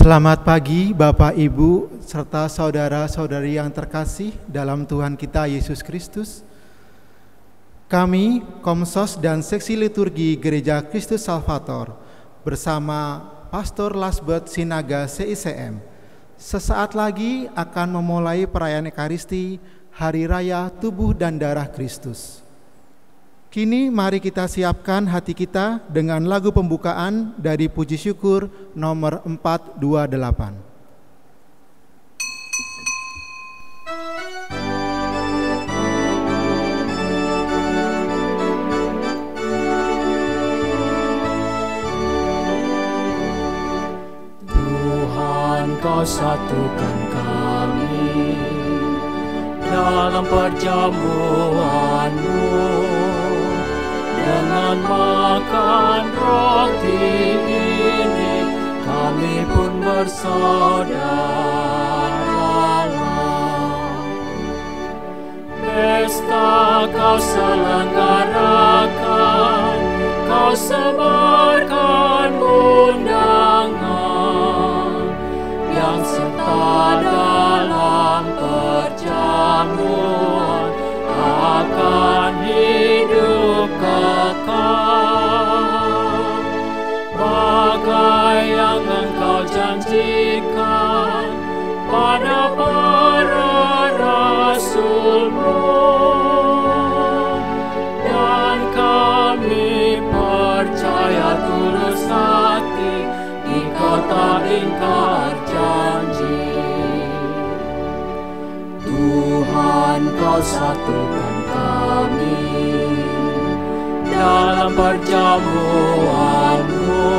Selamat pagi Bapak, Ibu, serta saudara-saudari yang terkasih dalam Tuhan kita Yesus Kristus. Kami, Komsos dan Seksi Liturgi Gereja Kristus Salvator, bersama Pastor Lasbeth Sinaga CICM, sesaat lagi akan memulai perayaan Ekaristi Hari Raya Tubuh dan Darah Kristus. Kini mari kita siapkan hati kita dengan lagu pembukaan dari Puji Syukur nomor 428. Tuhan, Kau satukan kami dalam perjamuan-Mu. Dengan makan roti ini, kami pun bersaudara. Pesta Kau selenggarakan, Kau sebarkan undangan yang serta dalam perjamuan akan hidup kekal. Bagai yang Engkau janjikan pada para rasul-Mu, dan kami percaya tulus hati Engkau tak ingkar janji. Tuhan, Kau satukan kami dalam perjamuan-Mu.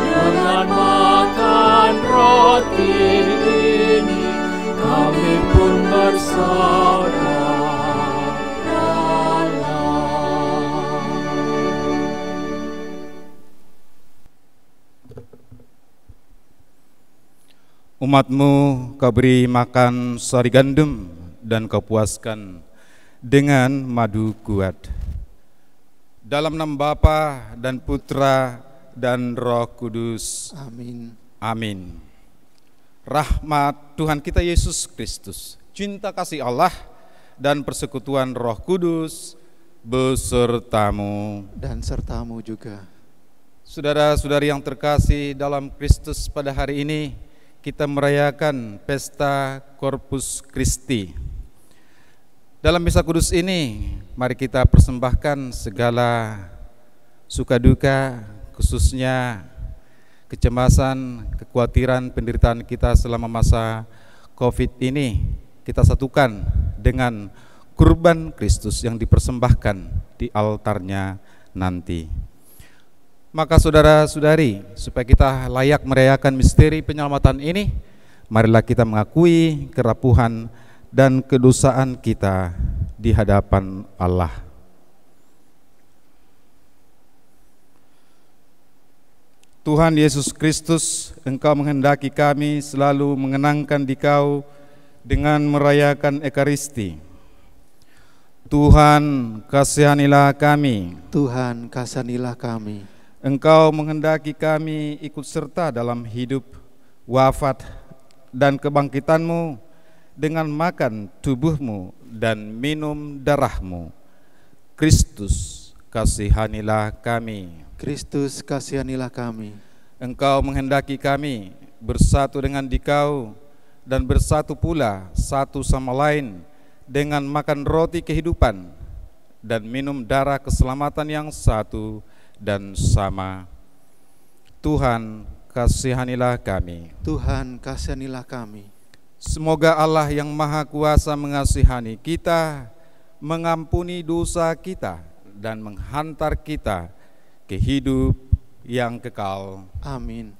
Dengan makan roti ini, kami pun bersaudara. Umat-Mu Kau beri makan sari gandum, dan Kau puaskan dengan madu kuat. Dalam nama Bapa dan Putra dan Roh Kudus. Amin. Amin. Rahmat Tuhan kita Yesus Kristus, cinta kasih Allah, dan persekutuan Roh Kudus besertamu Dan sertamu juga. Saudara-saudari yang terkasih dalam Kristus, pada hari ini kita merayakan pesta Corpus Christi. Dalam misa kudus ini, mari kita persembahkan segala suka duka, khususnya kecemasan, kekhawatiran, penderitaan kita selama masa COVID ini, kita satukan dengan kurban Kristus yang dipersembahkan di altarnya nanti. Maka saudara-saudari, supaya kita layak merayakan misteri penyelamatan ini, marilah kita mengakui kerapuhan dan kedosaan kita di hadapan Allah. Tuhan Yesus Kristus, Engkau menghendaki kami selalu mengenangkan Dikau dengan merayakan Ekaristi. Tuhan, kasihanilah kami. Tuhan, kasihanilah kami. Engkau menghendaki kami ikut serta dalam hidup, wafat, dan kebangkitan-Mu dengan makan tubuh-Mu dan minum darah-Mu. Kristus, kasihanilah kami. Kristus, kasihanilah kami. Engkau menghendaki kami bersatu dengan Dikau dan bersatu pula satu sama lain dengan makan roti kehidupan dan minum darah keselamatan yang satu dan sama. Tuhan, kasihanilah kami. Tuhan, kasihanilah kami. Semoga Allah yang Maha Kuasa mengasihani kita, mengampuni dosa kita, dan menghantar kita ke hidup yang kekal. Amin.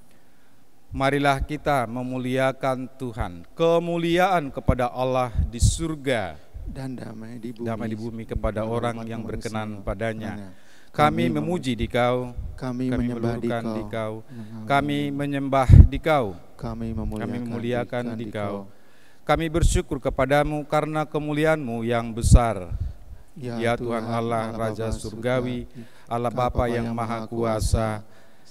Marilah kita memuliakan Tuhan. Kemuliaan kepada Allah di surga, dan damai di bumi kepada orang yang berkenan padanya. Kami Kami memuji Dikau, kami menyembah menyembah Dikau, kami menyembah Dikau, kami kami memuliakan Dikau. Dikau. Kami bersyukur kepadamu karena kemuliaan-Mu yang besar. Ya Tuhan Allah, Raja Surgawi, Allah Bapa yang Maha Kuasa,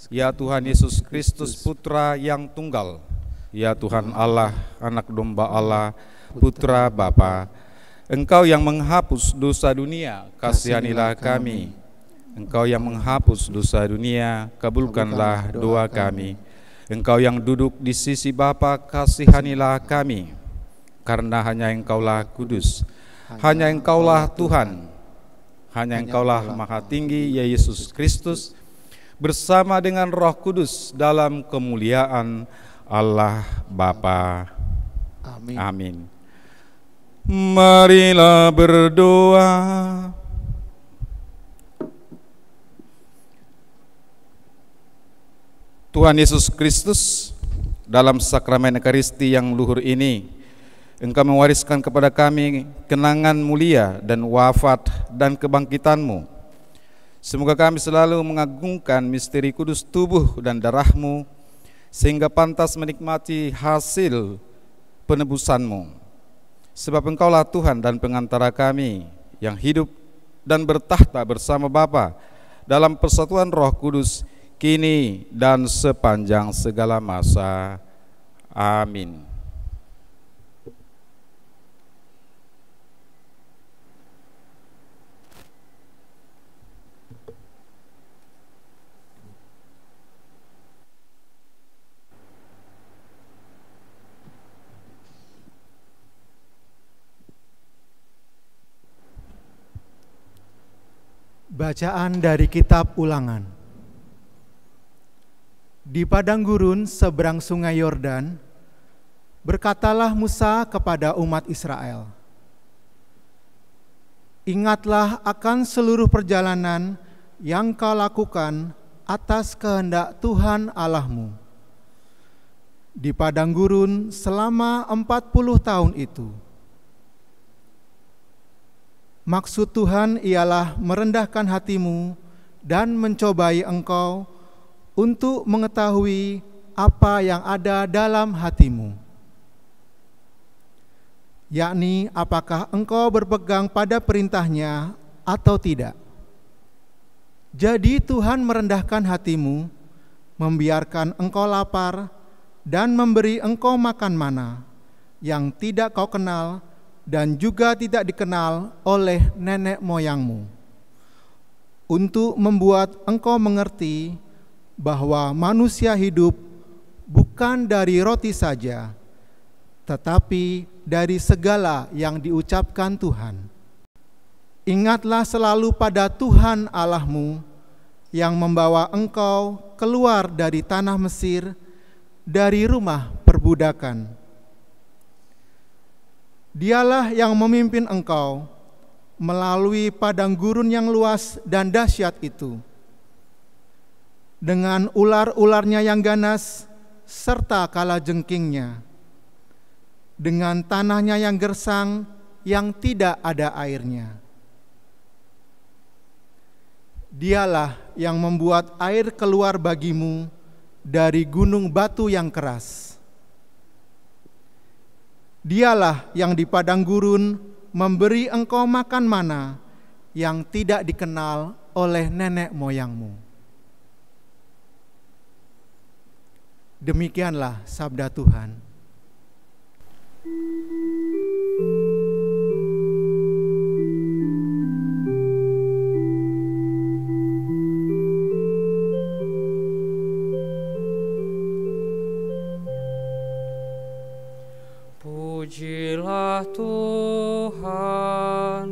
Ya Tuhan Yesus Kristus, Putra yang tunggal, ya Tuhan Allah, Anak Domba Allah, Putra Bapa, Engkau yang menghapus dosa dunia, kasihanilah kami. Engkau yang menghapus dosa dunia, kabulkanlah doa kami. Engkau yang duduk di sisi Bapa, kasihanilah kami. Karena hanya Engkaulah kudus, hanya Engkaulah Tuhan, hanya Engkaulah Maha Tinggi, ya Yesus Kristus, bersama dengan Roh Kudus dalam kemuliaan Allah Bapa. Amin. Amin. Marilah berdoa. Tuhan Yesus Kristus, dalam sakramen Ekaristi yang luhur ini, Engkau mewariskan kepada kami kenangan mulia dan wafat dan kebangkitan-Mu. Semoga kami selalu mengagungkan misteri kudus tubuh dan darah-Mu, sehingga pantas menikmati hasil penebusan-Mu. Sebab Engkaulah Tuhan dan pengantara kami yang hidup dan bertahta bersama Bapa dalam persatuan Roh Kudus, kini dan sepanjang segala masa. Amin. Bacaan dari Kitab Ulangan. Di padang gurun seberang sungai Yordan, berkatalah Musa kepada umat Israel, "Ingatlah akan seluruh perjalanan yang kau lakukan atas kehendak Tuhan Allahmu di padang gurun selama 40 tahun itu. Maksud Tuhan ialah merendahkan hatimu dan mencobai engkau untuk mengetahui apa yang ada dalam hatimu, yakni apakah engkau berpegang pada perintahnya atau tidak. Jadi Tuhan merendahkan hatimu, membiarkan engkau lapar dan memberi engkau makan mana yang tidak kau kenal dan juga tidak dikenal oleh nenek moyangmu, untuk membuat engkau mengerti bahwa manusia hidup bukan dari roti saja, tetapi dari segala yang diucapkan Tuhan. Ingatlah selalu pada Tuhan Allahmu yang membawa engkau keluar dari tanah Mesir, dari rumah perbudakan. Dialah yang memimpin engkau melalui padang gurun yang luas dan dahsyat itu, dengan ular-ularnya yang ganas serta kalajengkingnya, dengan tanahnya yang gersang yang tidak ada airnya. Dialah yang membuat air keluar bagimu dari gunung batu yang keras. Dialah yang di padang gurun memberi engkau makan mana yang tidak dikenal oleh nenek moyangmu." Demikianlah sabda Tuhan. Pujilah Tuhan,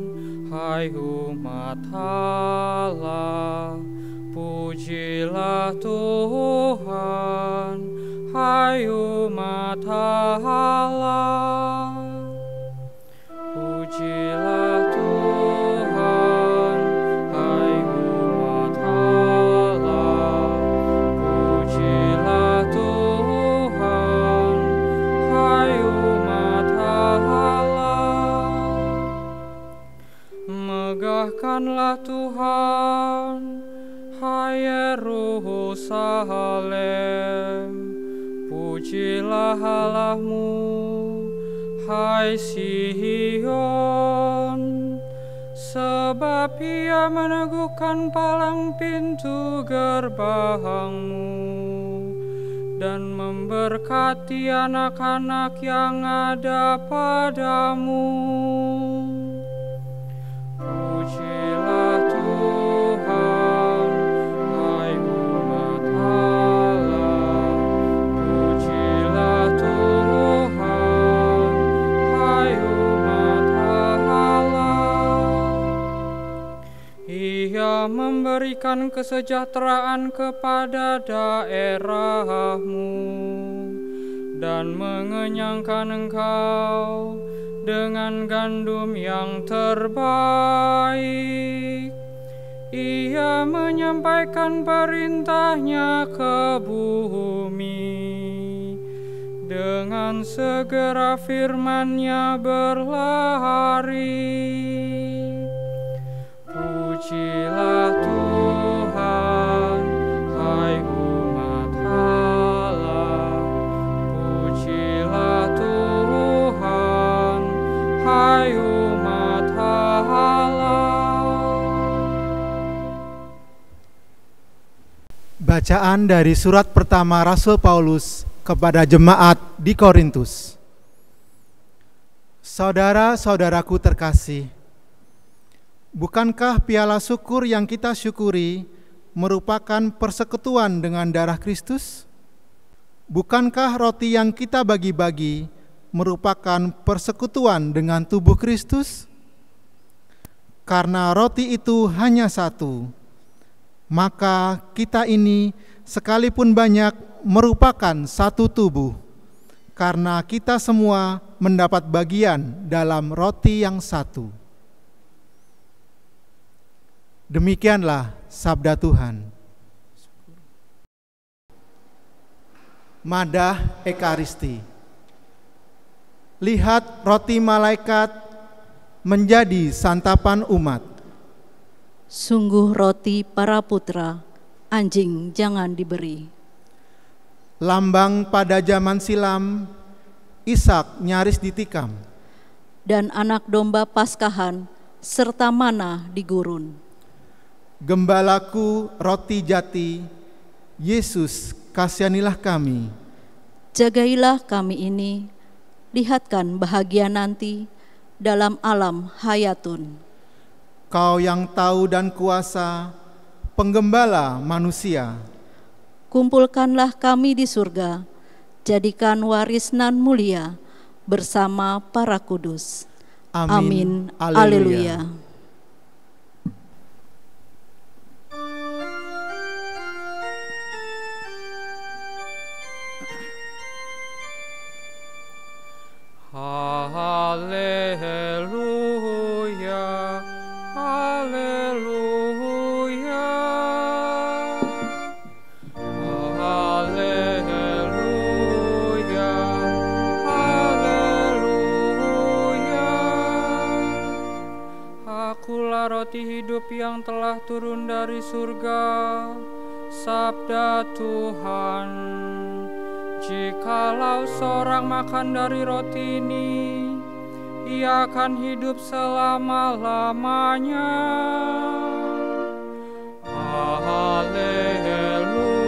hai umat Allah. Pujilah Tuhan, hai umat Allah. Pujilah Tuhan, hai umat Allah. Pujilah Tuhan, hai umat Allah. Megahkanlah Tuhan, hai Yerusalem. Pujilah Allahmu, hai Sion. sebab Ia meneguhkan palang pintu gerbangmu dan memberkati anak-anak yang ada padamu. Pujilah Tuhan, hai umat Allah. Pujilah Tuhan, hai umat Allah. Ia memberikan kesejahteraan kepada daerahmu dan mengenyangkan engkau dengan gandum yang terbaik. Ia menyampaikan perintahnya ke bumi, dengan segera firman-Nya berlari. Pujilah Tuhan, hai umat Allah. Pujilah Tuhan, hai umat Allah. Bacaan dari surat pertama Rasul Paulus kepada jemaat di Korintus. Saudara-saudaraku terkasih, bukankah piala syukur yang kita syukuri merupakan persekutuan dengan darah Kristus? Bukankah roti yang kita bagi-bagi merupakan persekutuan dengan tubuh Kristus? Karena roti itu hanya satu, maka kita ini sekalipun banyak merupakan satu tubuh, karena kita semua mendapat bagian dalam roti yang satu. Demikianlah sabda Tuhan. Madah Ekaristi. Lihat, roti malaikat menjadi santapan umat. Sungguh roti para putra, anjing jangan diberi. Lambang pada zaman silam, Ishak nyaris ditikam. Dan anak domba Paskahan serta mana di gurun. Gembalaku roti jati, Yesus kasihanilah kami. Jagailah kami ini, lihatkan bahagia nanti dalam alam hayatun. Kau yang tahu dan kuasa, penggembala manusia. Kumpulkanlah kami di surga, jadikan waris nan mulia bersama para kudus. Amin. Haleluya. Haleluya, haleluya, haleluya, haleluya. Akulah roti hidup yang telah turun dari surga, sabda Tuhan. Jikalau seorang makan dari roti ini, ia akan hidup selama-lamanya. Haleluya, haleluya.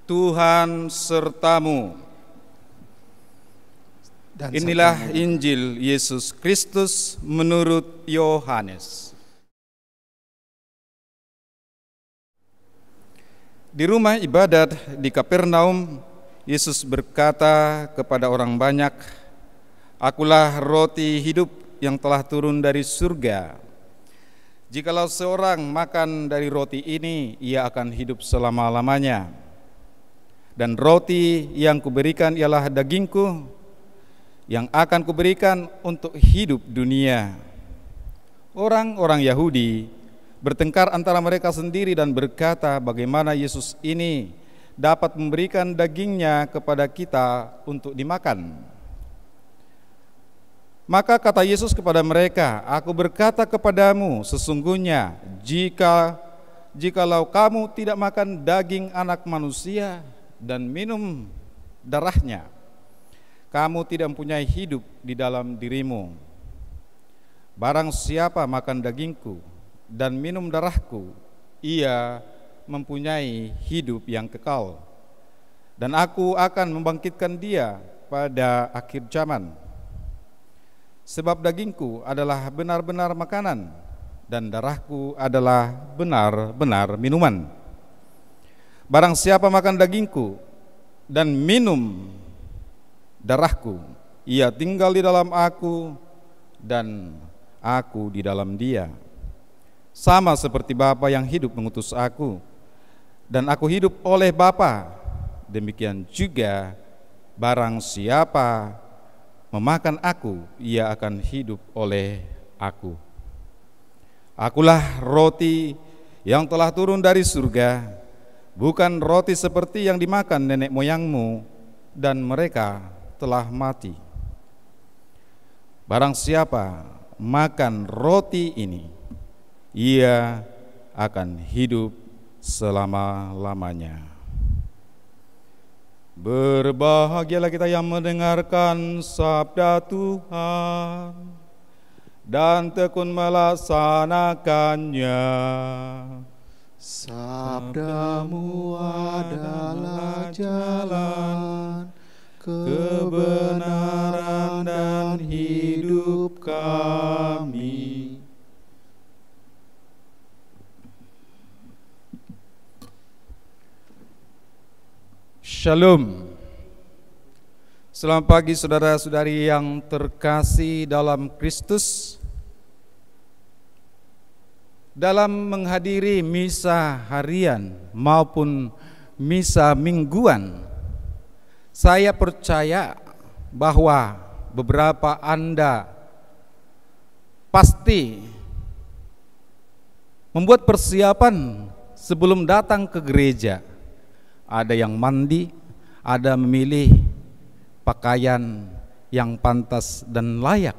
Tuhan sertamu. Dan Inilah Injil Yesus Kristus menurut Yohanes. Di rumah ibadat di Kapernaum, Yesus berkata kepada orang banyak, "Akulah roti hidup yang telah turun dari surga. Jikalau seorang makan dari roti ini, ia akan hidup selama-lamanya. Dan roti yang kuberikan ialah dagingku, yang akan kuberikan untuk hidup dunia. Orang-orang Yahudi bertengkar antara mereka sendiri dan berkata, bagaimana Yesus ini dapat memberikan dagingnya kepada kita untuk dimakan? Maka kata Yesus kepada mereka, aku berkata kepadamu, sesungguhnya jikalau kamu tidak makan daging anak manusia dan minum darahnya, kamu tidak mempunyai hidup di dalam dirimu. Barang siapa makan dagingku dan minum darahku, ia mempunyai hidup yang kekal, dan aku akan membangkitkan dia pada akhir zaman. Sebab dagingku adalah benar-benar makanan, dan darahku adalah benar-benar minuman. Barang siapa makan dagingku dan minum darahku, ia tinggal di dalam aku dan aku di dalam dia. Sama seperti Bapa yang hidup mengutus aku, dan aku hidup oleh Bapa, demikian juga barang siapa memakan aku, ia akan hidup oleh aku. Akulah roti yang telah turun dari surga, bukan roti seperti yang dimakan nenek moyangmu, dan mereka telah mati. Barang siapa makan roti ini, ia akan hidup selama-lamanya. Berbahagialah kita yang mendengarkan sabda Tuhan dan tekun melaksanakannya. Sabdamu adalah jalan, kebenaran dan hidup kami. Shalom. Selamat pagi saudara-saudari yang terkasih dalam Kristus. Dalam menghadiri misa harian maupun misa mingguan, saya percaya bahwa beberapa Anda pasti membuat persiapan sebelum datang ke gereja. Ada yang mandi, ada memilih pakaian yang pantas dan layak.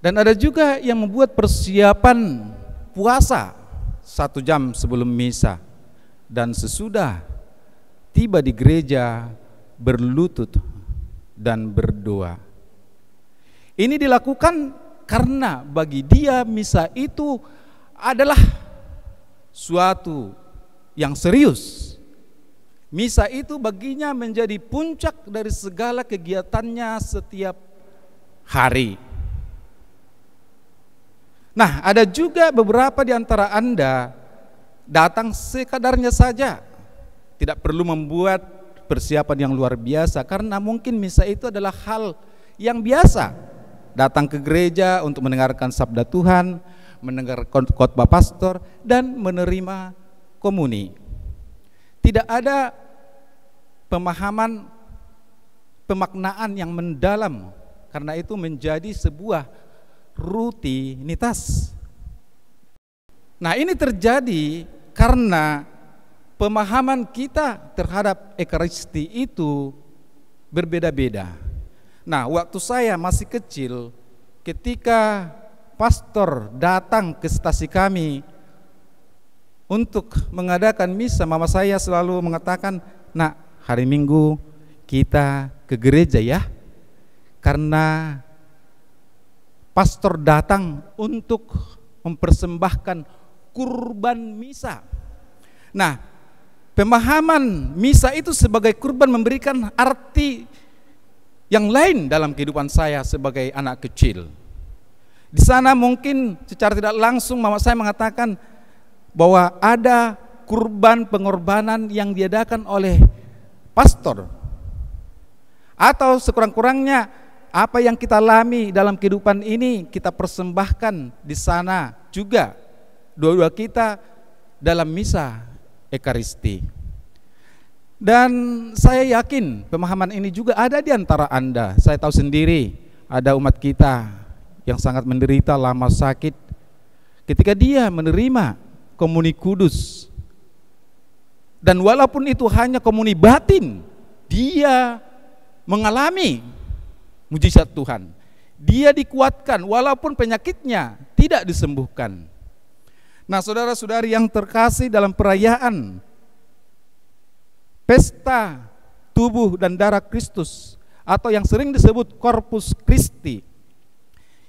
Dan ada juga yang membuat persiapan puasa 1 jam sebelum misa, dan sesudah tiba di gereja berlutut dan berdoa. Ini dilakukan karena bagi dia misa itu adalah suatu yang serius. Misa itu baginya menjadi puncak dari segala kegiatannya setiap hari. Nah, ada juga beberapa di antara Anda datang sekadarnya saja, tidak perlu membuat persiapan yang luar biasa, karena mungkin misa itu adalah hal yang biasa. Datang ke gereja untuk mendengarkan sabda Tuhan, mendengar khotbah pastor, dan menerima komuni. Tidak ada pemaknaan yang mendalam, karena itu menjadi sebuah rutinitas. Nah, ini terjadi karena pemahaman kita terhadap Ekaristi itu berbeda-beda. Nah, waktu saya masih kecil, ketika pastor datang ke stasi kami untuk mengadakan misa, mama saya selalu mengatakan, "Nak, hari Minggu kita ke gereja ya, karena pastor datang untuk mempersembahkan kurban misa." Nah, pemahaman misa itu sebagai kurban memberikan arti yang lain dalam kehidupan saya sebagai anak kecil. Di sana mungkin secara tidak langsung mama saya mengatakan bahwa ada kurban pengorbanan yang diadakan oleh pastor, atau sekurang-kurangnya Apa yang kita alami dalam kehidupan ini kita persembahkan di sana juga, dua-dua kita dalam misa Ekaristi. Dan saya yakin pemahaman ini juga ada di antara Anda. Saya tahu sendiri ada umat kita yang sangat menderita lama sakit. Ketika dia menerima komuni kudus, dan walaupun itu hanya komuni batin, dia mengalami mujizat Tuhan. Dia dikuatkan walaupun penyakitnya tidak disembuhkan. Nah, saudara-saudari yang terkasih, dalam perayaan pesta tubuh dan darah Kristus atau yang sering disebut Corpus Christi,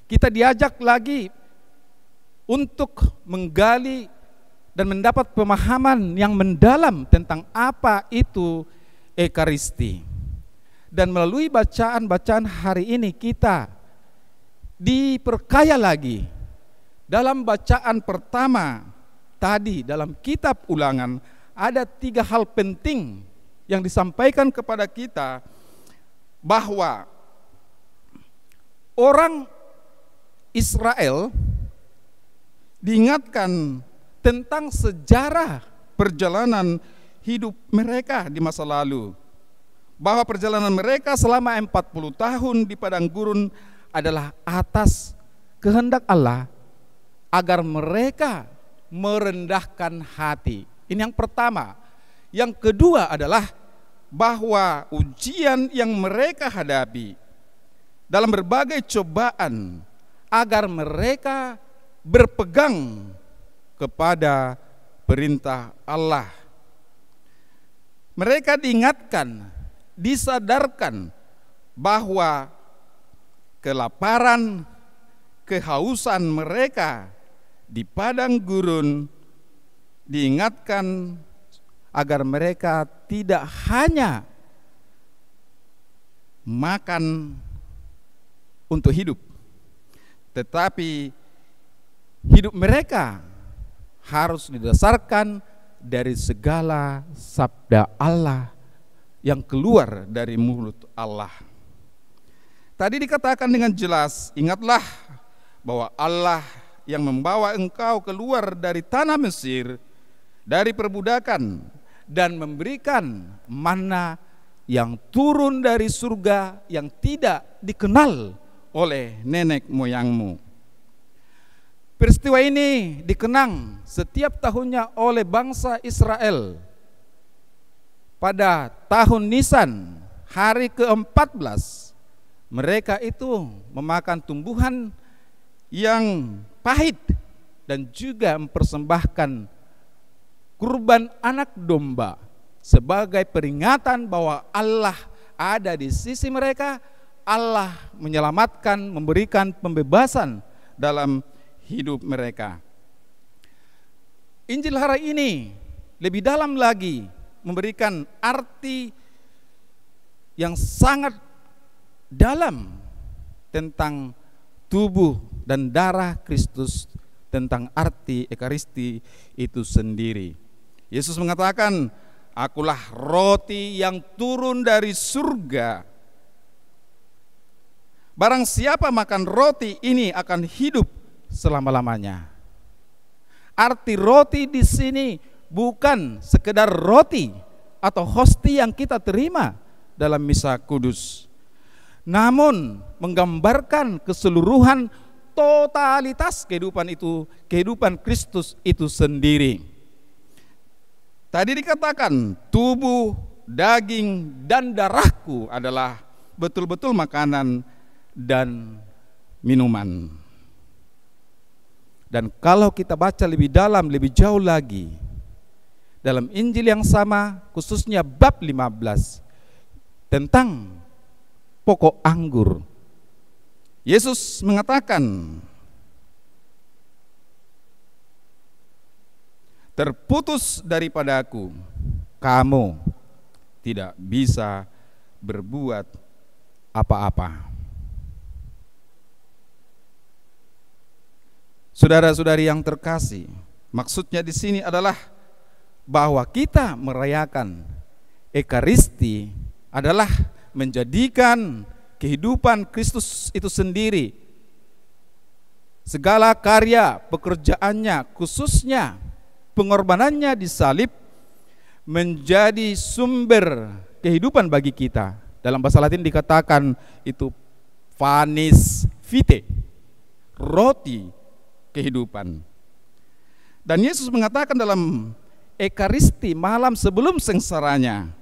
kita diajak lagi untuk menggali dan mendapat pemahaman yang mendalam tentang apa itu Ekaristi. Dan melalui bacaan-bacaan hari ini kita diperkaya lagi. Dalam bacaan pertama tadi dalam kitab Ulangan ada 3 hal penting yang disampaikan kepada kita, bahwa orang Israel diingatkan tentang sejarah perjalanan hidup mereka di masa lalu, bahwa perjalanan mereka selama 40 tahun di padang gurun adalah atas kehendak Allah agar mereka merendahkan hati. Ini yang pertama. Yang kedua adalah bahwa ujian yang mereka hadapi dalam berbagai cobaan agar mereka berpegang kepada perintah Allah. Mereka diingatkan, disadarkan bahwa kelaparan, kehausan mereka di padang gurun diingatkan agar mereka tidak hanya makan untuk hidup, tetapi hidup mereka harus didasarkan dari segala sabda Allah yang keluar dari mulut Allah. Tadi dikatakan dengan jelas, ingatlah bahwa Allah yang membawa engkau keluar dari tanah Mesir, dari perbudakan, dan memberikan manna yang turun dari surga yang tidak dikenal oleh nenek moyangmu. Peristiwa ini dikenang setiap tahunnya oleh bangsa Israel. Pada tahun Nisan, hari ke-14, mereka itu memakan tumbuhan yang pahit dan juga mempersembahkan kurban anak domba sebagai peringatan bahwa Allah ada di sisi mereka. Allah menyelamatkan, memberikan pembebasan dalam hidup mereka. Injil hari ini lebih dalam lagi memberikan arti yang sangat dalam tentang tubuh dan darah Kristus, tentang arti Ekaristi itu sendiri. Yesus mengatakan, akulah roti yang turun dari surga. Barang siapa makan roti ini akan hidup selama-lamanya. Arti roti di sini bukan sekedar roti atau hosti yang kita terima dalam misa kudus, namun menggambarkan keseluruhan totalitas kehidupan itu, kehidupan Kristus itu sendiri. Tadi dikatakan tubuh, daging, dan darahku adalah betul-betul makanan dan minuman. Dan kalau kita baca lebih dalam, lebih jauh lagi, dalam Injil yang sama, khususnya bab 15, tentang pokok anggur, Yesus mengatakan, terputus daripadaku, kamu tidak bisa berbuat apa-apa. Saudara-saudari yang terkasih, maksudnya di sini adalah bahwa kita merayakan Ekaristi adalah menjadikan kehidupan Kristus itu sendiri, segala karya pekerjaannya, khususnya pengorbanannya di salib, menjadi sumber kehidupan bagi kita. Dalam bahasa Latin dikatakan itu panis vitae, roti kehidupan. Dan Yesus mengatakan dalam Ekaristi malam sebelum sengsaranya,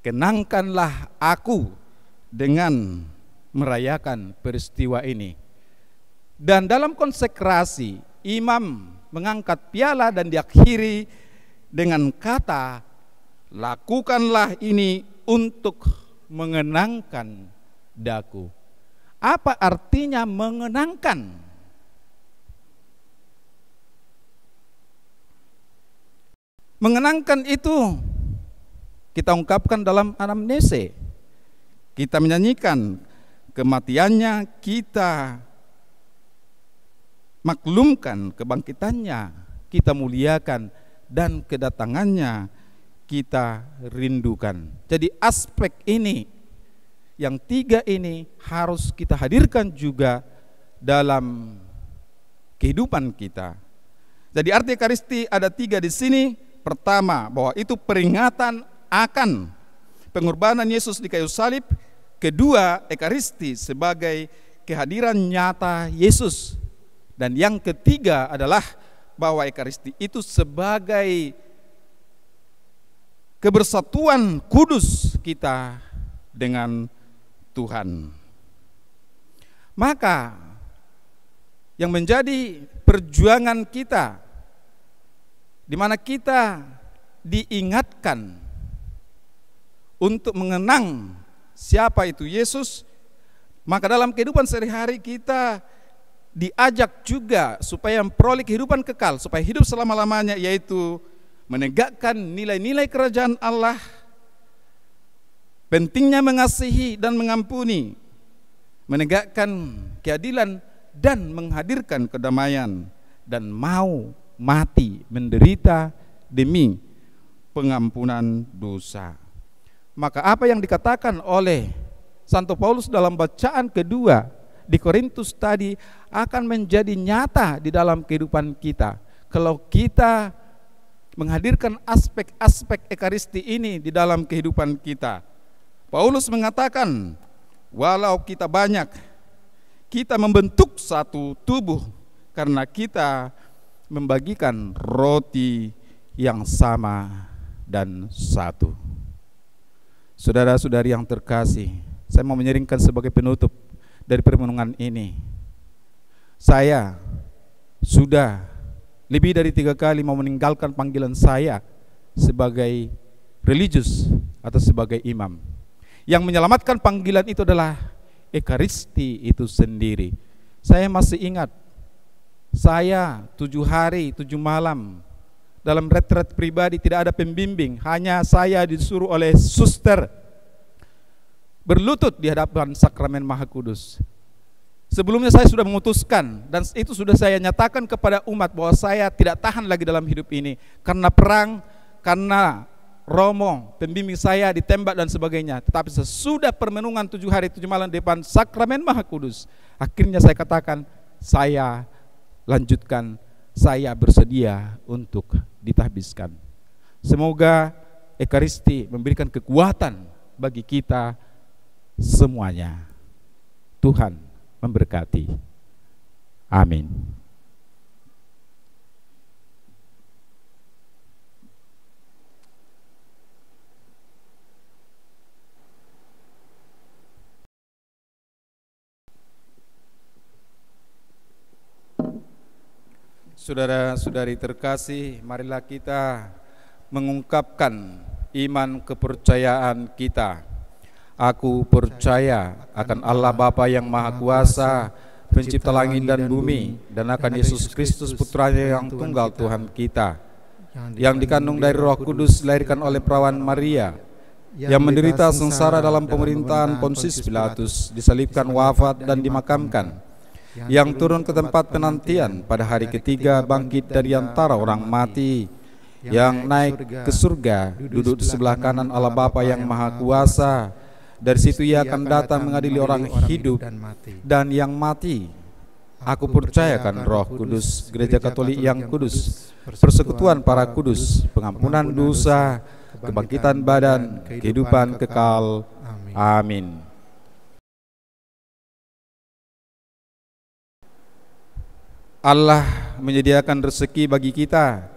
kenangkanlah aku dengan merayakan peristiwa ini. Dan dalam konsekrasi, imam mengangkat piala dan diakhiri dengan kata, lakukanlah ini untuk mengenangkan daku. Apa artinya mengenangkan? Mengenangkan itu kita ungkapkan dalam anamnese. Kita menyanyikan kematiannya, kita maklumkan kebangkitannya, kita muliakan, dan kedatangannya kita rindukan. Jadi aspek ini, yang tiga ini harus kita hadirkan juga dalam kehidupan kita. Jadi arti Ekaristi ada tiga di sini. Pertama, bahwa itu peringatan akan pengorbanan Yesus di kayu salib. Kedua, Ekaristi sebagai kehadiran nyata Yesus. Dan yang ketiga adalah bahwa Ekaristi itu sebagai kebersatuan kudus kita dengan Tuhan. Maka yang menjadi perjuangan kita, di mana kita diingatkan untuk mengenang siapa itu Yesus, maka dalam kehidupan sehari-hari kita diajak juga supaya memperoleh kehidupan kekal, supaya hidup selama-lamanya, yaitu menegakkan nilai-nilai kerajaan Allah, pentingnya mengasihi dan mengampuni, menegakkan keadilan dan menghadirkan kedamaian, dan mau mati menderita demi pengampunan dosa. Maka apa yang dikatakan oleh Santo Paulus dalam bacaan kedua di Korintus tadi akan menjadi nyata di dalam kehidupan kita kalau kita menghadirkan aspek-aspek Ekaristi ini di dalam kehidupan kita. Paulus mengatakan, walau kita banyak, kita membentuk satu tubuh karena kita membagikan roti yang sama dan satu. Saudara-saudari yang terkasih, saya mau menyiringkan sebagai penutup dari permenungan ini. Saya sudah lebih dari 3 kali mau meninggalkan panggilan saya sebagai religius atau sebagai imam. Yang menyelamatkan panggilan itu adalah Ekaristi itu sendiri. Saya masih ingat, saya 7 hari 7 malam dalam retret pribadi, tidak ada pembimbing, hanya saya disuruh oleh suster berlutut di hadapan sakramen Maha Kudus. Sebelumnya saya sudah memutuskan dan itu sudah saya nyatakan kepada umat bahwa saya tidak tahan lagi dalam hidup ini karena perang, karena Romo, pembimbing saya ditembak dan sebagainya. Tetapi sesudah permenungan 7 hari 7 malam di depan sakramen Maha Kudus, akhirnya saya katakan, saya lanjutkan, saya bersedia untuk ditahbiskan. Semoga Ekaristi memberikan kekuatan bagi kita semuanya. Tuhan memberkati. Amin. Saudara-saudari terkasih, marilah kita mengungkapkan iman kepercayaan kita. Aku percaya akan Allah Bapa yang Maha Kuasa, pencipta langit dan bumi, dan akan Yesus Kristus Putranya yang tunggal Tuhan kita, yang dikandung dari Roh Kudus, dilahirkan oleh perawan Maria, yang menderita sengsara dalam pemerintahan Pontius Pilatus, disalibkan, wafat, dan dimakamkan, yang turun ke tempat penantian, pada hari ketiga bangkit dari antara orang mati, yang naik ke surga, duduk di sebelah kanan Allah Bapa yang Maha Kuasa, Dari situ ia akan datang mengadili orang hidup dan yang mati. Aku percayakan Roh Kudus, Gereja Katolik yang kudus, persekutuan para kudus, pengampunan dosa, kebangkitan badan, kehidupan kekal. Amin. Allah menyediakan rezeki bagi kita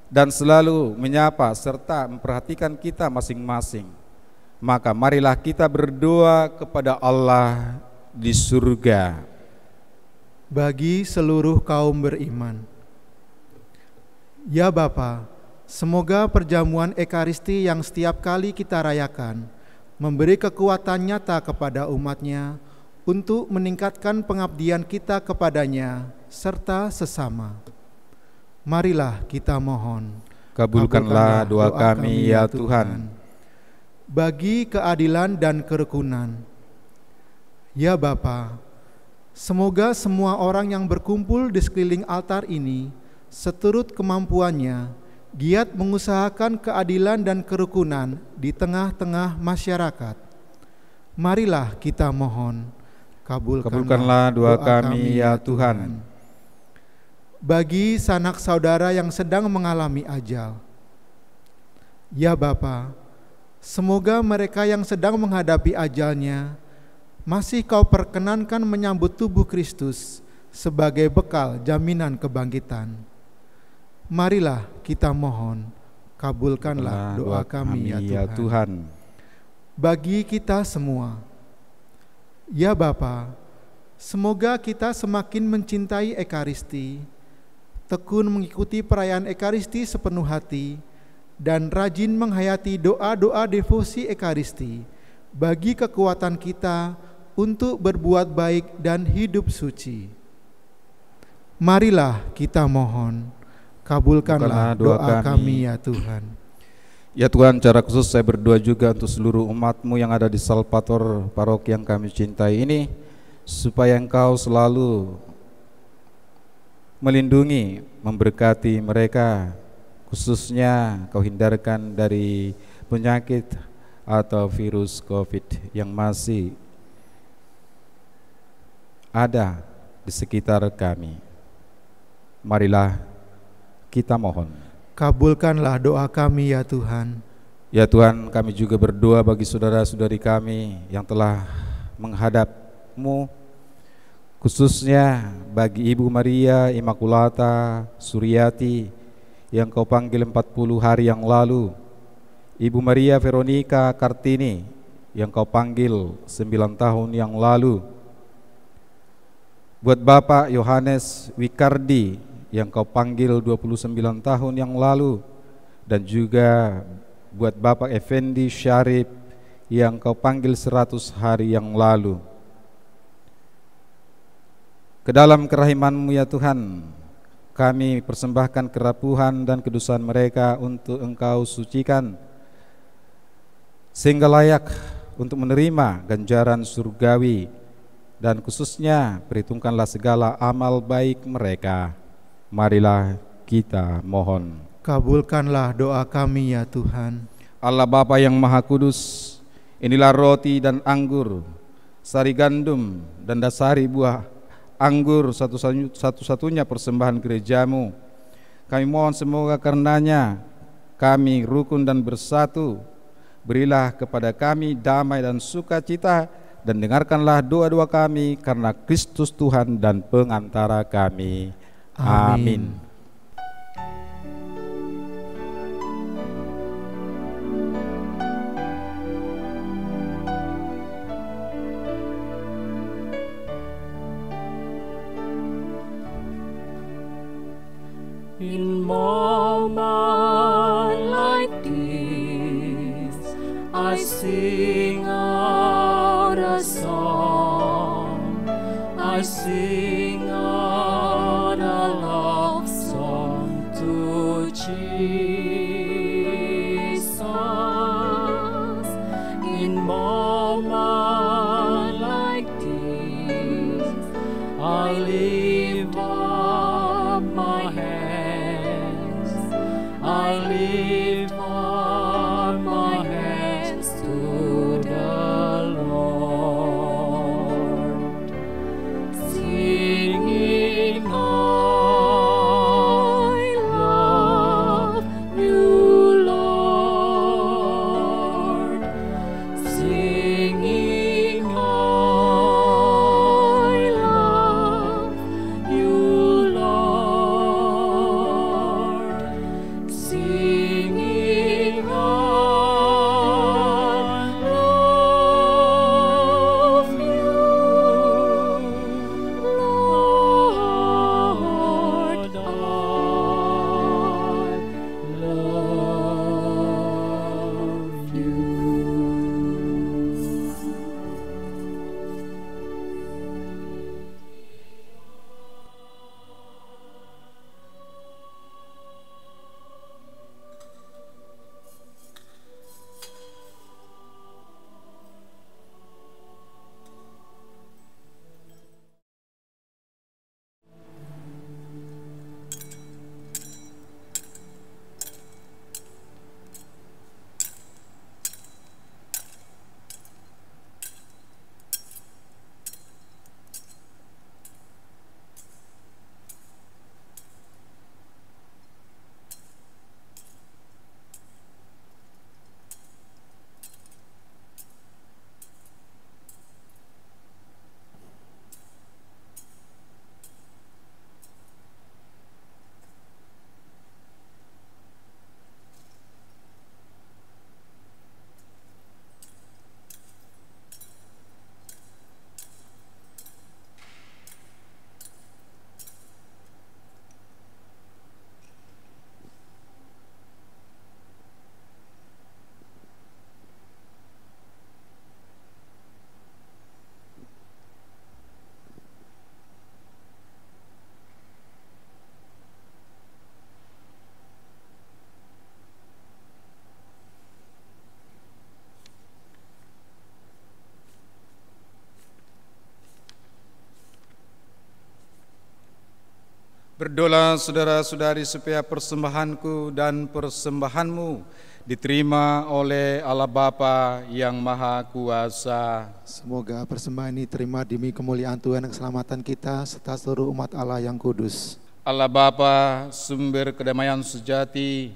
dan selalu menyapa serta memperhatikan kita masing-masing. Maka marilah kita berdoa kepada Allah di surga. Bagi seluruh kaum beriman, ya Bapa, semoga perjamuan Ekaristi yang setiap kali kita rayakan memberi kekuatan nyata kepada umat-Nya untuk meningkatkan pengabdian kita kepadanya serta sesama. Marilah kita mohon. Kabulkanlah doa kami ya Tuhan. Bagi keadilan dan kerukunan, ya Bapa, semoga semua orang yang berkumpul di sekeliling altar ini seturut kemampuannya giat mengusahakan keadilan dan kerukunan di tengah-tengah masyarakat. Marilah kita mohon. Kabulkanlah doa kami ya Tuhan. Bagi sanak saudara yang sedang mengalami ajal, ya Bapa, semoga mereka yang sedang menghadapi ajalnya masih Kau perkenankan menyambut tubuh Kristus sebagai bekal jaminan kebangkitan. Marilah kita mohon, kabulkanlah doa kami ya Tuhan. Bagi kita semua, ya Bapa, semoga kita semakin mencintai Ekaristi, tekun mengikuti perayaan Ekaristi sepenuh hati, dan rajin menghayati doa-doa devosi Ekaristi bagi kekuatan kita untuk berbuat baik dan hidup suci. Marilah kita mohon, kabulkanlah doa kami ya Tuhan. Ya Tuhan, secara khusus saya berdoa juga untuk seluruh umat-Mu yang ada di Salvator paroki yang kami cintai ini, supaya Engkau selalu melindungi, memberkati mereka, khususnya Kau hindarkan dari penyakit atau virus COVID yang masih ada di sekitar kami. Marilah kita mohon. Kabulkanlah doa kami ya Tuhan. Ya Tuhan, kami juga berdoa bagi saudara-saudari kami yang telah menghadap-Mu, khususnya bagi Ibu Maria Immaculata Suryati yang Kau panggil 40 hari yang lalu, Ibu Maria Veronica Kartini yang Kau panggil 9 tahun yang lalu, buat Bapak Yohanes Wikardi yang Kau panggil 29 tahun yang lalu, dan juga buat Bapak Effendi Syarif yang Kau panggil 100 hari yang lalu. Ke dalam kerahiman-Mu ya Tuhan, kami persembahkan kerapuhan dan kedustaan mereka untuk Engkau sucikan, sehingga layak untuk menerima ganjaran surgawi, dan khususnya perhitungkanlah segala amal baik mereka. Marilah kita mohon. Kabulkanlah doa kami ya Tuhan. Allah Bapa yang Maha Kudus, inilah roti dan anggur, sari gandum dan dasari buah anggur, satu-satunya persembahan gereja-Mu. Kami mohon semoga karenanya kami rukun dan bersatu. Berilah kepada kami damai dan sukacita, dan dengarkanlah doa-doa kami karena Kristus Tuhan dan pengantara kami. Amin. In moment like this, I sing out a song. I sing out a love song to Jesus. In moment like this, I lift up my hands. I lift up my hands to the Berdoa saudara-saudari supaya persembahanku dan persembahanmu diterima oleh Allah Bapa yang Maha Kuasa. Semoga persembahan ini terima demi kemuliaan Tuhan dan keselamatan kita serta seluruh umat Allah yang kudus. Allah Bapa, sumber kedamaian sejati,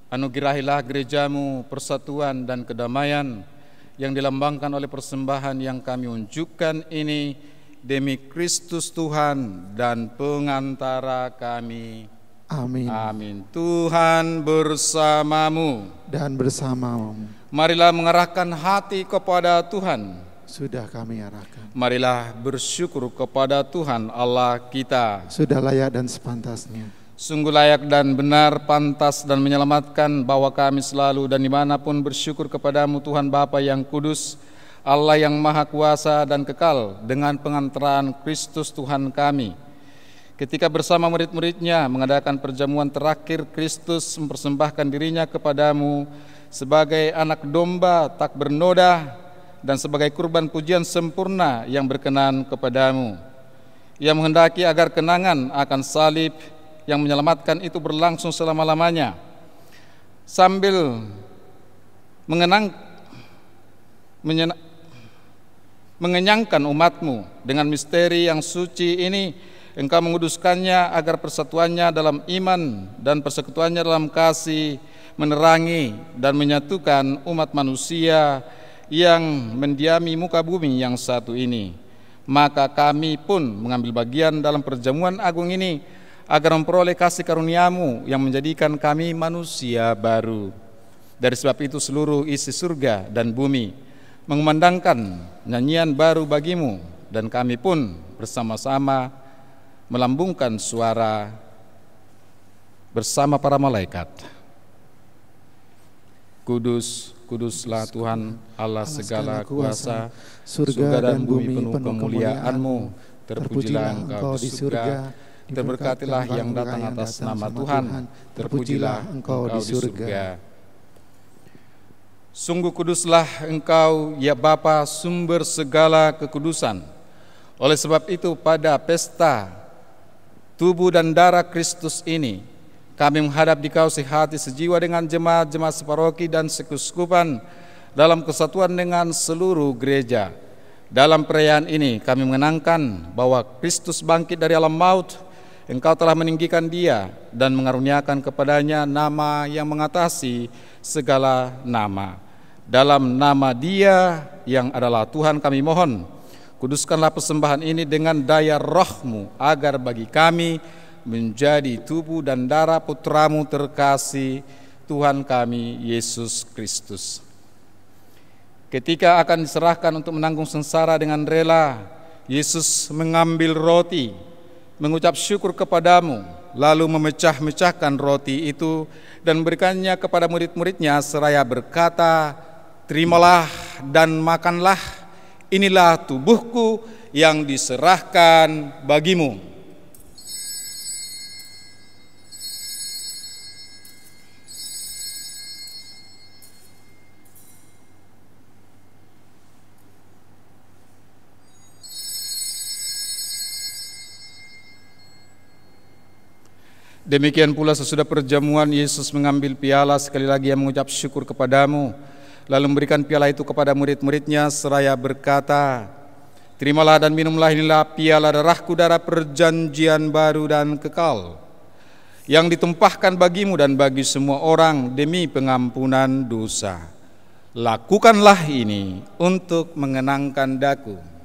anugerahilah gerejamu persatuan dan kedamaian yang dilambangkan oleh persembahan yang kami unjukkan ini demi Kristus Tuhan dan pengantara kami. Amin. Amin. Tuhan bersamamu Dan bersamamu. Marilah mengarahkan hati kepada Tuhan. Sudah kami arahkan. Marilah bersyukur kepada Tuhan Allah kita. Sudah layak dan sepantasnya. Sungguh layak dan benar, pantas dan menyelamatkan bahwa kami selalu dan dimanapun bersyukur kepadamu Tuhan Bapa yang kudus, Allah yang Maha Kuasa dan kekal, dengan pengantaran Kristus Tuhan kami. Ketika bersama murid-muridnya mengadakan perjamuan terakhir, Kristus mempersembahkan dirinya kepadamu sebagai anak domba tak bernoda dan sebagai kurban pujian sempurna yang berkenan kepadamu. Ia menghendaki agar kenangan akan salib yang menyelamatkan itu berlangsung selama-lamanya, sambil mengenyangkan umatmu dengan misteri yang suci ini. Engkau menguduskannya agar persatuannya dalam iman dan persekutuannya dalam kasih menerangi dan menyatukan umat manusia yang mendiami muka bumi yang satu ini. Maka kami pun mengambil bagian dalam perjamuan agung ini agar memperoleh kasih karuniamu yang menjadikan kami manusia baru. Dari sebab itu seluruh isi surga dan bumi mengumandangkan nyanyian baru bagimu, dan kami pun bersama-sama melambungkan suara bersama para malaikat. Kudus, kuduslah Tuhan Allah segala kuasa, surga dan bumi penuh kemuliaan-Mu. Terpujilah Engkau di surga, terberkatilah yang datang atas nama Tuhan, terpujilah Engkau di surga. Sungguh kuduslah Engkau, ya Bapa, sumber segala kekudusan. Oleh sebab itu pada pesta tubuh dan darah Kristus ini, kami menghadap di Kau sehati sejiwa dengan jemaat-jemaat separoki dan sekuskupan dalam kesatuan dengan seluruh gereja. Dalam perayaan ini kami mengenangkan bahwa Kristus bangkit dari alam maut. Engkau telah meninggikan Dia dan mengaruniakan kepadanya nama yang mengatasi segala nama. Dalam nama Dia yang adalah Tuhan kami mohon, kuduskanlah persembahan ini dengan daya Roh-Mu, agar bagi kami menjadi tubuh dan darah Putra-Mu terkasih, Tuhan kami Yesus Kristus. Ketika akan diserahkan untuk menanggung sengsara dengan rela, Yesus mengambil roti, mengucap syukur kepadamu, lalu memecah-mecahkan roti itu dan memberikannya kepada murid-muridnya seraya berkata, "Terimalah dan makanlah, inilah tubuhku yang diserahkan bagimu." Demikian pula sesudah perjamuan, Yesus mengambil piala, sekali lagi Ia mengucap syukur kepadamu, lalu memberikan piala itu kepada murid-muridnya seraya berkata, "Terimalah dan minumlah, inilah piala darahku, darah perjanjian baru dan kekal, yang ditumpahkan bagimu dan bagi semua orang demi pengampunan dosa. Lakukanlah ini untuk mengenangkan Daku."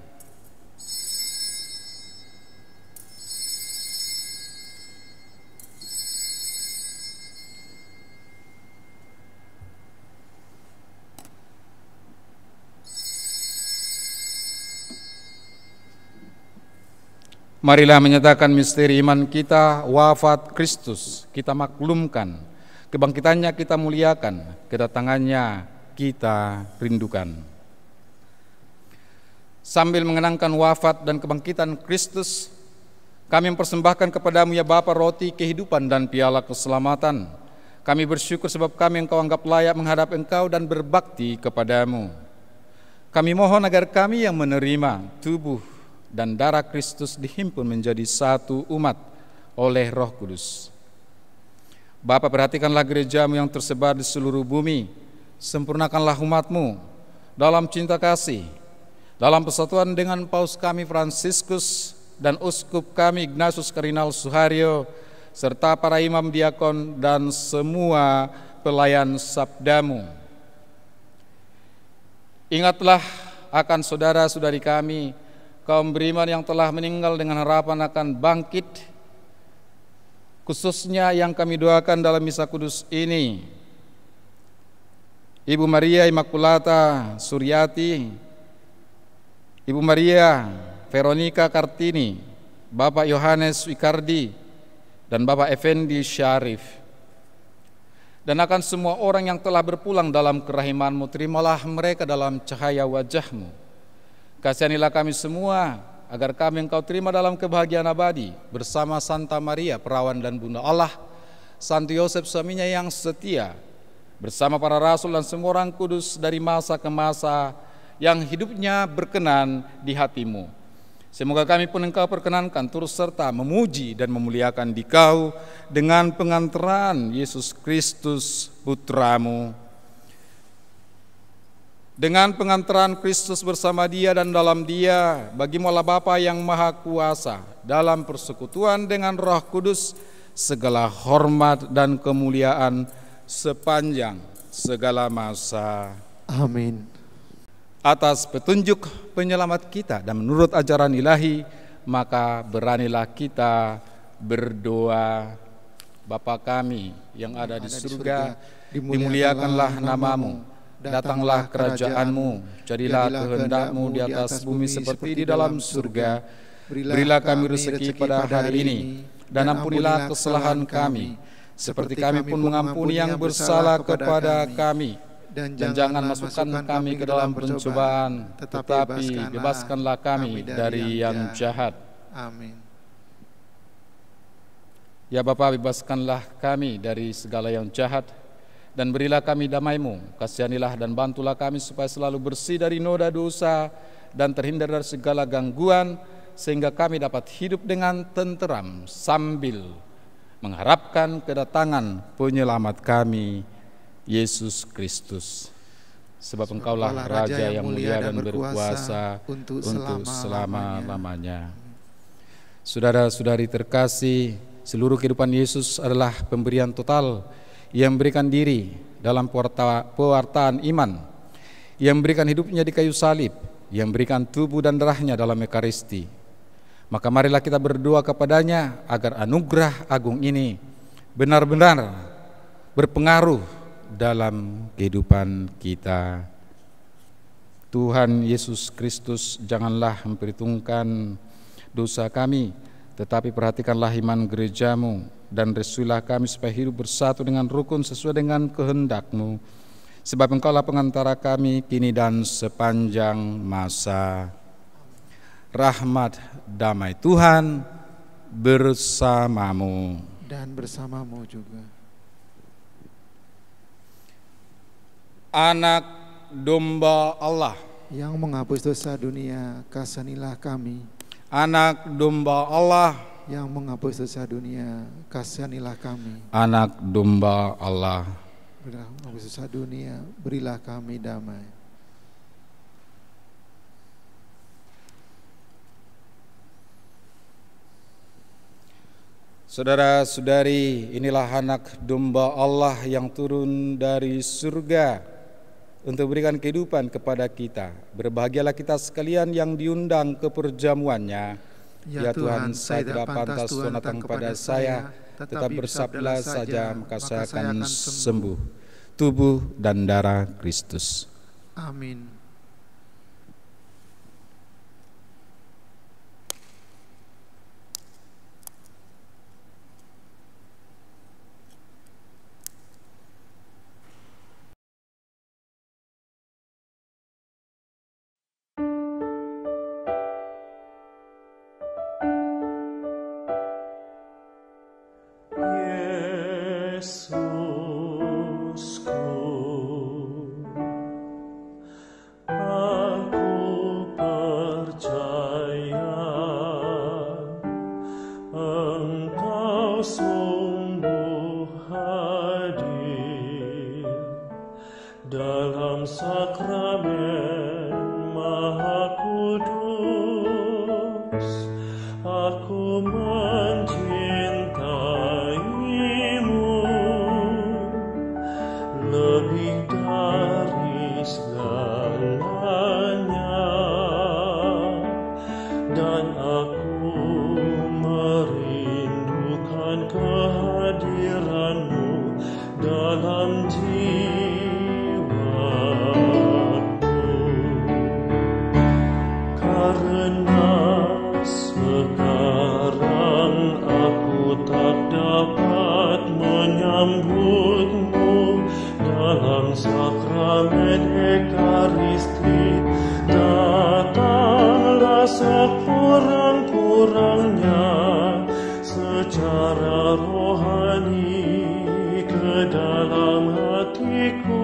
Marilah menyatakan misteri iman kita, wafat Kristus kita maklumkan, kebangkitannya kita muliakan, kedatangannya kita rindukan. Sambil mengenangkan wafat dan kebangkitan Kristus, kami mempersembahkan kepadamu ya Bapa roti kehidupan dan piala keselamatan. Kami bersyukur sebab kami Engkau anggap layak menghadap Engkau dan berbakti kepadamu. Kami mohon agar kami yang menerima tubuh dan darah Kristus dihimpun menjadi satu umat oleh Roh Kudus. Bapa, perhatikanlah gerejamu yang tersebar di seluruh bumi. Sempurnakanlah umatmu dalam cinta kasih, dalam persatuan dengan Paus kami Fransiskus dan Uskup kami Ignatius Kardinal Suharyo, serta para imam diakon dan semua pelayan sabdamu. Ingatlah akan saudara-saudari kami, kaum beriman yang telah meninggal dengan harapan akan bangkit, khususnya yang kami doakan dalam misa kudus ini. Ibu Maria Immaculata Suryati, Ibu Maria Veronica Kartini, Bapak Yohanes Wikardi, dan Bapak Effendi Syarif. Dan akan semua orang yang telah berpulang dalam kerahiman-Mu, terimalah mereka dalam cahaya wajah-Mu. Kasihanilah kami semua, agar kami Engkau terima dalam kebahagiaan abadi, bersama Santa Maria, perawan dan Bunda Allah, Santo Yosef suaminya yang setia, bersama para rasul dan semua orang kudus dari masa ke masa, yang hidupnya berkenan di hati-Mu. Semoga kami pun Engkau perkenankan turut serta memuji dan memuliakan Dikau dengan pengantaran Yesus Kristus Putra-Mu. Dengan pengantaran Kristus bersama Dia dan dalam Dia, bagi-Mu Allah Bapa yang Maha Kuasa, dalam persekutuan dengan Roh Kudus, segala hormat dan kemuliaan sepanjang segala masa. Amin. Atas petunjuk penyelamat kita dan menurut ajaran ilahi, maka beranilah kita berdoa. Bapa kami yang ada di surga, dimuliakanlah nama-Mu. Datanglah kerajaan-Mu, jadilah kehendak-Mu di atas bumi seperti di dalam surga. Berilah kami rezeki pada hari ini, dan ampunilah kesalahan kami, seperti kami pun mengampuni yang bersalah kepada kami. Dan jangan masukkan kami ke dalam pencobaan, tetapi bebaskanlah kami dari yang jahat. Amin. Ya Bapa, bebaskanlah kami dari segala yang jahat, dan berilah kami damai-Mu. Kasihanilah dan bantulah kami supaya selalu bersih dari noda dosa dan terhindar dari segala gangguan, sehingga kami dapat hidup dengan tenteram sambil mengharapkan kedatangan penyelamat kami, Yesus Kristus. Sebab Engkaulah Raja yang mulia dan berkuasa untuk selama-lamanya. Saudara-saudari terkasih, seluruh kehidupan Yesus adalah pemberian total. Ia memberikan diri dalam pewartaan iman. Ia memberikan hidupnya di kayu salib. Ia memberikan tubuh dan darahnya dalam Ekaristi. Maka marilah kita berdoa kepadanya agar anugerah agung ini benar-benar berpengaruh dalam kehidupan kita. Tuhan Yesus Kristus, janganlah memperhitungkan dosa kami, tetapi perhatikanlah iman gereja-Mu, dan restuilah kami supaya hidup bersatu dengan rukun sesuai dengan kehendak-Mu. Sebab Engkaulah pengantara kami kini dan sepanjang masa. Rahmat damai Tuhan bersamamu. Dan bersamamu juga. Anak domba Allah yang menghapus dosa dunia, kasihanilah kami. Anak domba Allah yang menghapus dosa dunia, kasihanilah kami. Anak domba Allah menghapus dosa dunia, berilah kami damai. Saudara-saudari, inilah anak domba Allah yang turun dari surga untuk berikan kehidupan kepada kita. Berbahagialah kita sekalian yang diundang ke perjamuannya. Ya Tuhan, saya tidak pantas Tuhan datang kepada saya, tetapi bersabdalah saja, maka saya akan sembuh. Tubuh dan darah Kristus. Amin. Engkau sungguh hadir dalam sakramen Maha Kudus. Aku mencintaimu lebih dari segalanya, dan aku merindukan kehadiranmu dalam jiwaku. Karena sekarang aku tak dapat menyambutmu dalam sakramen Ekaristi, datanglah sekurang-kurangnya secara rohani ke dalam hatiku.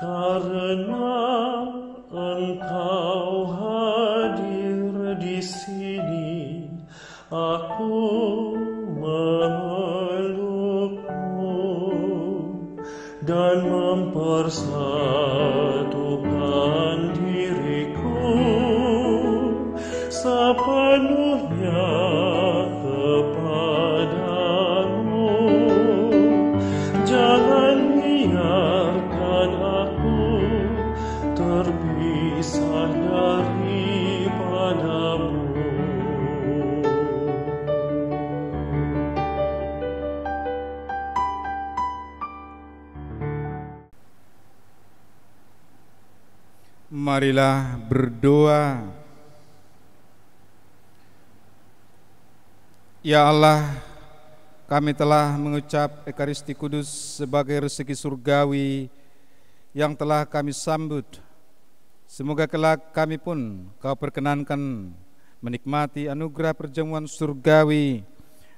Karena Engkau hadir di sini, aku memelukmu dan mempersatukan diriku sepenuhnya kepadamu. Jangan biarkan aku terpisah daripadamu. Marilah berdoa. Ya Allah, kami telah mengucap Ekaristi Kudus sebagai rezeki surgawi yang telah kami sambut. Semoga kelak kami pun Kau perkenankan menikmati anugerah perjamuan surgawi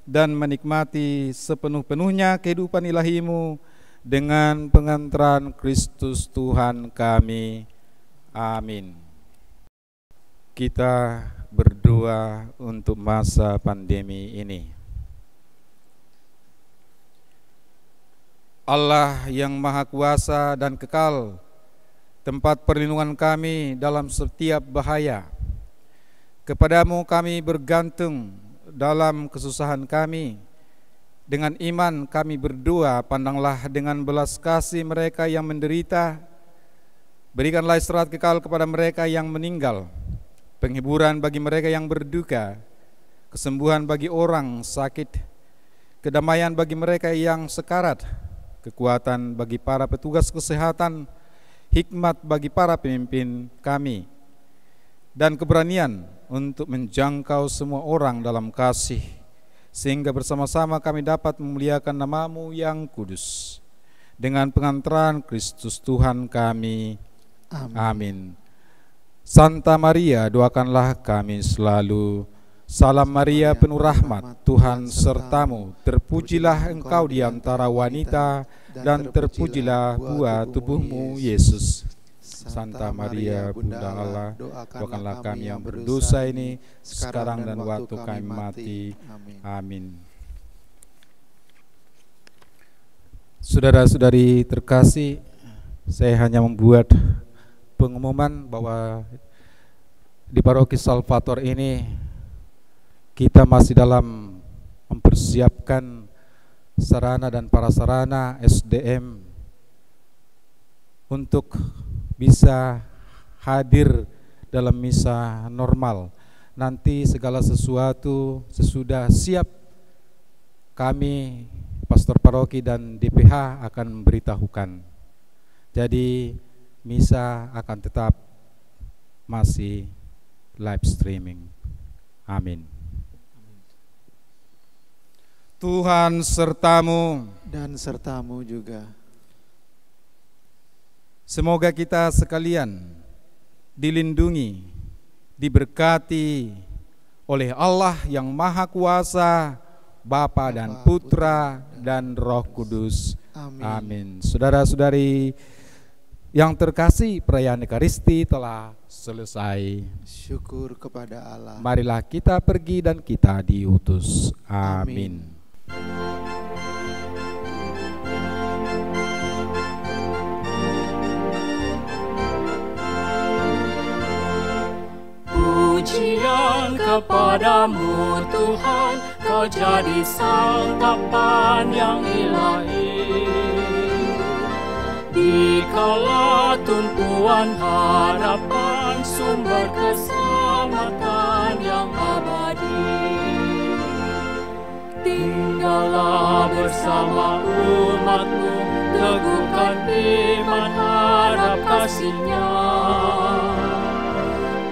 dan menikmati sepenuh-penuhnya kehidupan ilahi-Mu dengan pengantaran Kristus Tuhan kami. Amin. Kita berdoa untuk masa pandemi ini. Allah yang Maha Kuasa dan Kekal, tempat perlindungan kami dalam setiap bahaya, Kepadamu kami bergantung dalam kesusahan kami. Dengan iman kami berdoa, pandanglah dengan belas kasih mereka yang menderita. Berikanlah istirahat kekal kepada mereka yang meninggal, penghiburan bagi mereka yang berduka, kesembuhan bagi orang sakit, kedamaian bagi mereka yang sekarat, kekuatan bagi para petugas kesehatan, hikmat bagi para pemimpin kami, dan keberanian untuk menjangkau semua orang dalam kasih, sehingga bersama-sama kami dapat memuliakan nama-Mu yang kudus. Dengan pengantaran Kristus Tuhan kami. Amin. Santa Maria, doakanlah kami selalu. Salam Maria, penuh rahmat, Tuhan sertamu. Terpujilah engkau di antara wanita, dan terpujilah buah tubuhmu, Yesus. Santa Maria, Bunda Allah, doakanlah kami yang berdosa ini, sekarang dan waktu kami mati. Amin. Saudara-saudari terkasih, saya hanya membuat pengumuman bahwa di Paroki Salvator ini kita masih dalam mempersiapkan sarana dan prasarana SDM untuk bisa hadir dalam misa normal. Nanti segala sesuatu sesudah siap, kami pastor paroki dan DPH akan memberitahukan. Jadi misa akan tetap masih live streaming. Amin. Tuhan sertamu dan sertamu juga. Semoga kita sekalian dilindungi, diberkati oleh Allah yang Maha Kuasa, Bapa dan Putra dan Roh Kudus. Amin. Saudara-saudari, Yang terkasih, perayaan Ekaristi telah selesai. Syukur kepada Allah. Marilah kita pergi dan kita diutus. Amin. Pujian kepadamu Tuhan, Kau jadi santapan yang ilahi. Dikala tumpuan harapan, sumber keselamatan yang abadi. Tinggallah bersama umat-Mu, teguhkan iman harap kasih-Nya.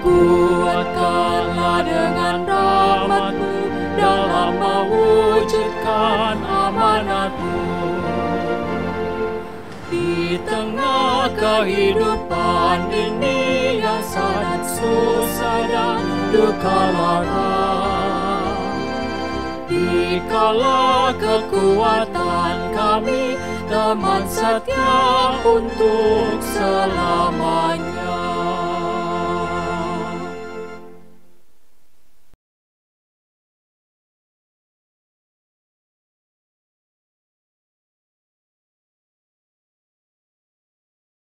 Kuatkanlah dengan rahmat-Mu dalam mewujudkan amanat-Mu. Di tengah kehidupan ini yang sangat susah dan duka lara, dikala kekuatan kami, teman setia untuk selamanya.